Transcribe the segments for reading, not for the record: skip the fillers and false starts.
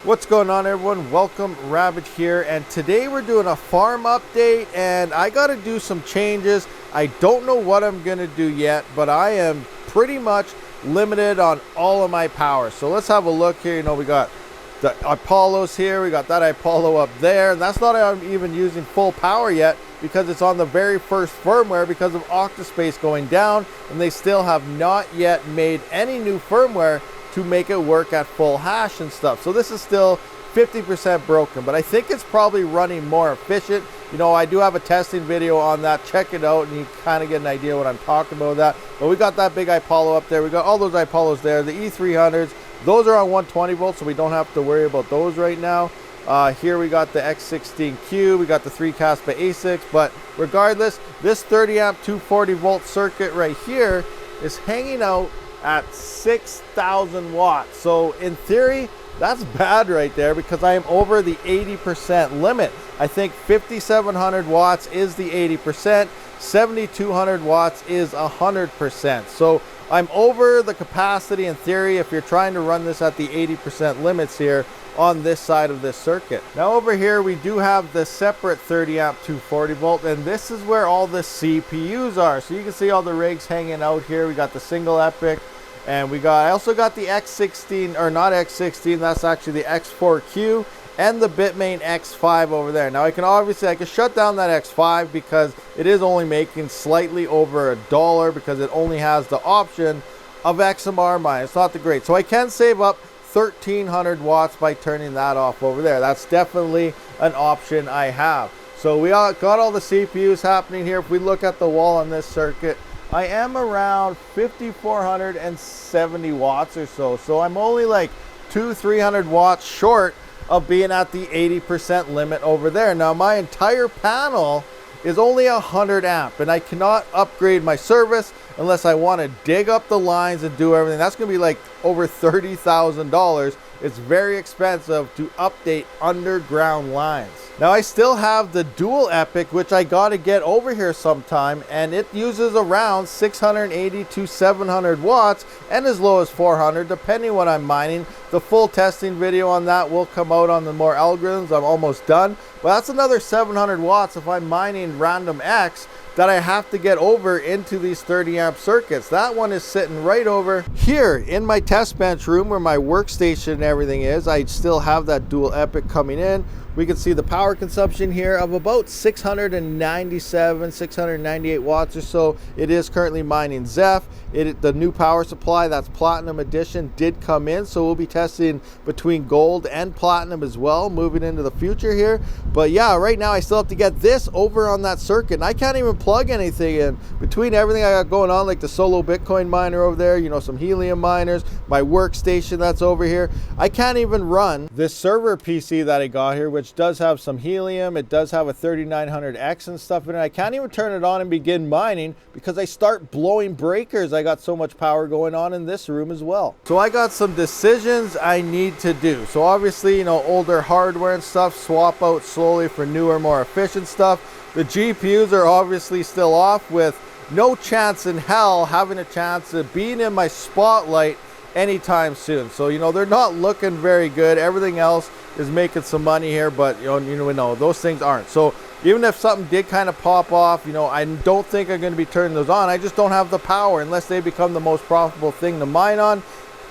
What's going on, everyone? Welcome, Rabid here, and today we're doing a farm update, and I got to do some changes. I don't know what I'm going to do yet, but I am pretty much limited on all of my power. So let's have a look here. You know, we got the Apollos here, we got that Apollo up there, and that's not even using full power yet because it's on the very first firmware because of Octa.Space going down, and they still have not yet made any new firmware to make it work at full hash and stuff. So this is still 50% broken, but I think it's probably running more efficient. You know, I do have a testing video on that. Check it out and you kind of get an idea what I'm talking about with that. But we got that big Apollo up there. We got all those Apollos there. The E300s, those are on 120 volts, so we don't have to worry about those right now. Here we got the X16Q, we got the 3 Kaspa ASICs, but regardless, this 30 amp 240 volt circuit right here is hanging out at 6,000 watts. So in theory, that's bad right there because I am over the 80% limit. I think 5,700 watts is the 80%, 7,200 watts is 100%. So I'm over the capacity in theory if you're trying to run this at the 80% limits here on this side of this circuit. Now over here we do have the separate 30 amp 240 volt, and this is where all the CPUs are. So you can see all the rigs hanging out here. We got the single EPIC, and I also got the X16, or not X16, that's actually the X4Q, and the Bitmain X5 over there. Now I can shut down that X5 because it is only making slightly over $1 because it only has the option of XMR mine. It's not the great. So I can save up 1,300 watts by turning that off over there. That's definitely an option I have. So we got all the CPUs happening here. If we look at the wall on this circuit, I am around 5,470 watts or so. So I'm only like 200-300 watts short of being at the 80% limit over there. Now my entire panel is only 100 amp, and I cannot upgrade my service unless I want to dig up the lines and do everything. That's going to be like over $30,000. It's very expensive to update underground lines. Now I still have the dual EPIC, which I got to get over here sometime, and it uses around 680 to 700 watts and as low as 400 depending what I'm mining. The full testing video on that will come out on the more algorithms. I'm almost done, but that's another 700 watts if I'm mining random X that I have to get over into these 30 amp circuits. That one is sitting right over here in my test bench room where my workstation and everything is. I still have that dual EPIC coming in. We can see the power consumption here of about 697, 698 watts or so. It is currently mining Zeph. The new power supply, that's Platinum Edition, did come in. So we'll be testing between gold and platinum as well, moving into the future here. But yeah, right now I still have to get this over on that circuit. And I can't even plug anything in. Between everything I got going on, like the solo Bitcoin miner over there, you know, some helium miners, my workstation that's over here, I can't even run this server PC that I got here, which does have some helium. It does have a 3900X and stuff in it. I can't even turn it on and begin mining because I start blowing breakers. I got so much power going on in this room as well. So I got some decisions I need to do. So obviously, you know, older hardware and stuff, swap out slowly for newer, more efficient stuff. The GPUs are obviously still off, with no chance in hell having a chance of being in my spotlight anytime soon. So, you know, they're not looking very good. Everything else is making some money here, but you know those things aren't. So even if something did kind of pop off, you know, I don't think I'm going to be turning those on. I just don't have the power unless they become the most profitable thing to mine on.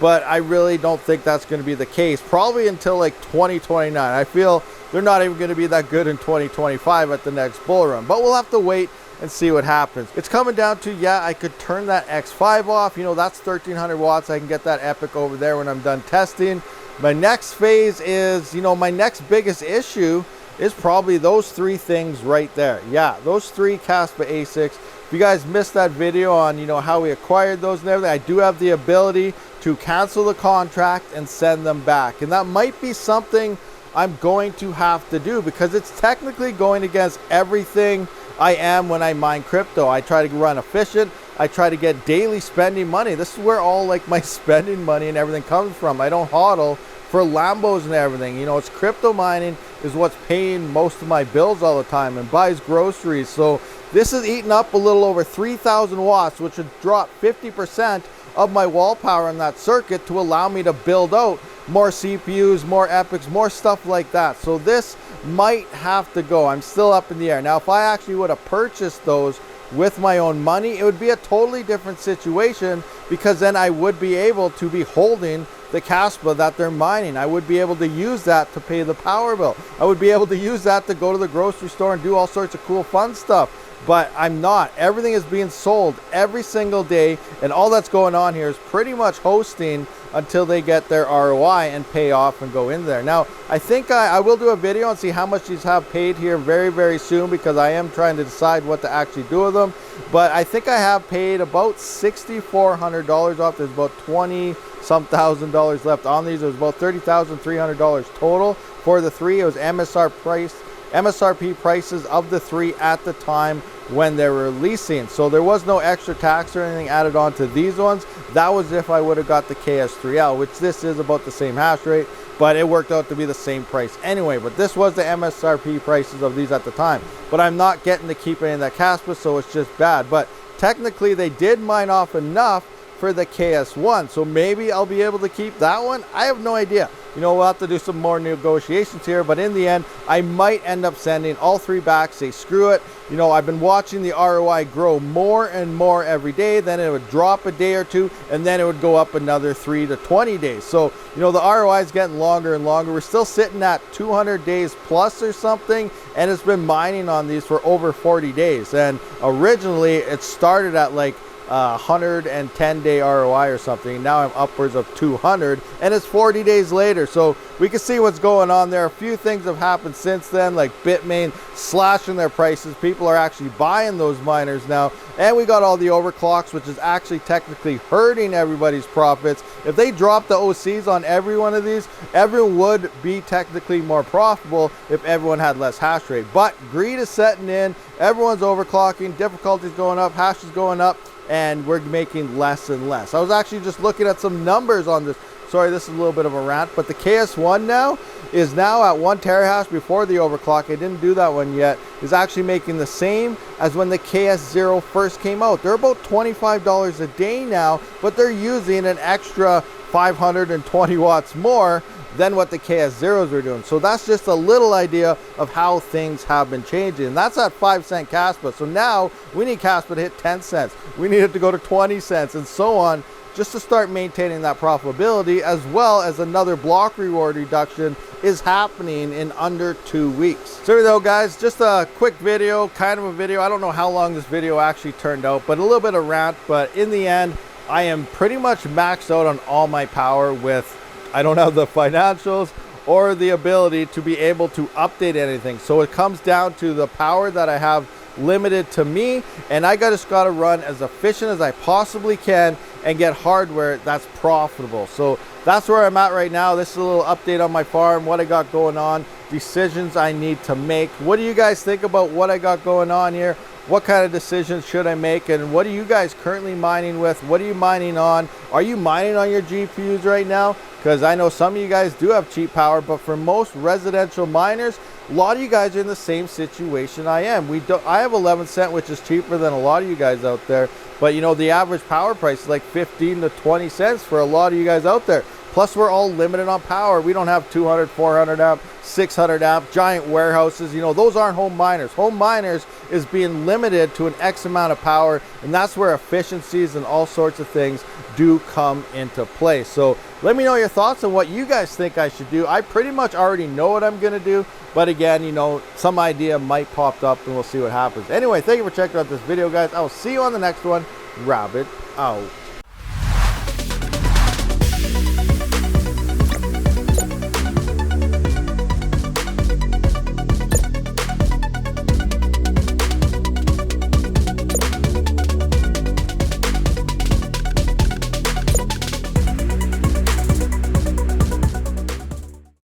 But I really don't think that's going to be the case, probably until like 2029. I feel they're not even going to be that good in 2025 at the next bull run, but we'll have to wait and see what happens. It's coming down to, yeah, I could turn that X5 off. You know, that's 1,300 watts. I can get that EPIC over there when I'm done testing. My next phase is, you know, my next biggest issue is probably those three things right there. Yeah, those 3 Kaspa ASICs. If you guys missed that video on, you know, how we acquired those and everything, I do have the ability to cancel the contract and send them back. And that might be something I'm going to have to do because it's technically going against everything I am when I mine crypto. I try to run efficient. I try to get daily spending money. This is where all like my spending money and everything comes from. I don't hodl for Lambos and everything. You know, it's crypto mining is what's paying most of my bills all the time and buys groceries. So this is eating up a little over 3,000 watts, which would drop 50% of my wall power on that circuit to allow me to build out more CPUs, more epics, more stuff like that. So this might have to go. I'm still up in the air. Now, if I actually would have purchased those with my own money, it would be a totally different situation, because then I would be able to be holding the Kaspa that they're mining. I would be able to use that to pay the power bill. I would be able to use that to go to the grocery store and do all sorts of cool fun stuff. But I'm not. Everything is being sold every single day, and all that's going on here is pretty much hosting until they get their ROI and pay off and go in there. Now, I think I will do a video and see how much these have paid here very, very soon, because I am trying to decide what to actually do with them. But I think I have paid about $6,400 off. There's about 20-some thousand dollars left on these. It was about $30,300 total for the three. It was MSRP prices of the three at the time when they were releasing. So there was no extra tax or anything added on to these ones. That was if I would have got the KS3L, which this is about the same hash rate, but it worked out to be the same price anyway. But this was the MSRP prices of these at the time. But I'm not getting to keep any of that Kaspa, so it's just bad. But technically they did mine off enough for the KS1, so maybe I'll be able to keep that one. I have no idea. You know, we'll have to do some more negotiations here, but in the end, I might end up sending all three back, say screw it. You know, I've been watching the ROI grow more and more every day. Then it would drop a day or two, and then it would go up another 3 to 20 days. So, you know, the ROI is getting longer and longer. We're still sitting at 200 days plus or something, and it's been mining on these for over 40 days. And originally, it started at like 110-day ROI or something. Now I'm upwards of 200, and it's 40 days later. So we can see what's going on there. A few things have happened since then, like Bitmain slashing their prices. People are actually buying those miners now, and we got all the overclocks, which is actually technically hurting everybody's profits. If they drop the OCs on every one of these, everyone would be technically more profitable if everyone had less hash rate. But greed is setting in. Everyone's overclocking, difficulty's going up, hash is going up, and we're making less and less. I was actually just looking at some numbers on this. Sorry, this is a little bit of a rant, but the KS1 now is now at 1 terahash before the overclock. I didn't do that one yet. Is actually making the same as when the KS0 first came out. They're about $25 a day now, but they're using an extra 520 watts more than what the KS0s were doing. So that's just a little idea of how things have been changing. And that's at 5-cent Kaspa. So now we need Kaspa to hit 10 cents. We need it to go to 20 cents and so on, just to start maintaining that profitability, as well as another block reward reduction is happening in under 2 weeks. So here we go, guys, just a quick video, kind of a video. I don't know how long this video actually turned out, but a little bit of rant. But in the end, I am pretty much maxed out on all my power with, I don't have the financials or the ability to be able to update anything. So it comes down to the power that I have limited to me, and I just got to run as efficient as I possibly can and get hardware that's profitable. So that's where I'm at right now. This is a little update on my farm, what I got going on, decisions I need to make. What do you guys think about what I got going on here? What kind of decisions should I make, and what are you guys currently mining with? What are you mining on? Are you mining on your GPUs right now? Because I know some of you guys do have cheap power, but for most residential miners, a lot of you guys are in the same situation I am. I have 11 cent, which is cheaper than a lot of you guys out there. But you know, the average power price is like 15 to 20 cents for a lot of you guys out there. Plus, we're all limited on power. We don't have 200, 400 amp, 600 amp, giant warehouses. You know, those aren't home miners. Home miners is being limited to an X amount of power, and that's where efficiencies and all sorts of things do come into play. So let me know your thoughts on what you guys think I should do. I pretty much already know what I'm gonna do, but again, you know, some idea might pop up and we'll see what happens. Anyway, thank you for checking out this video, guys. I will see you on the next one. Rabid out.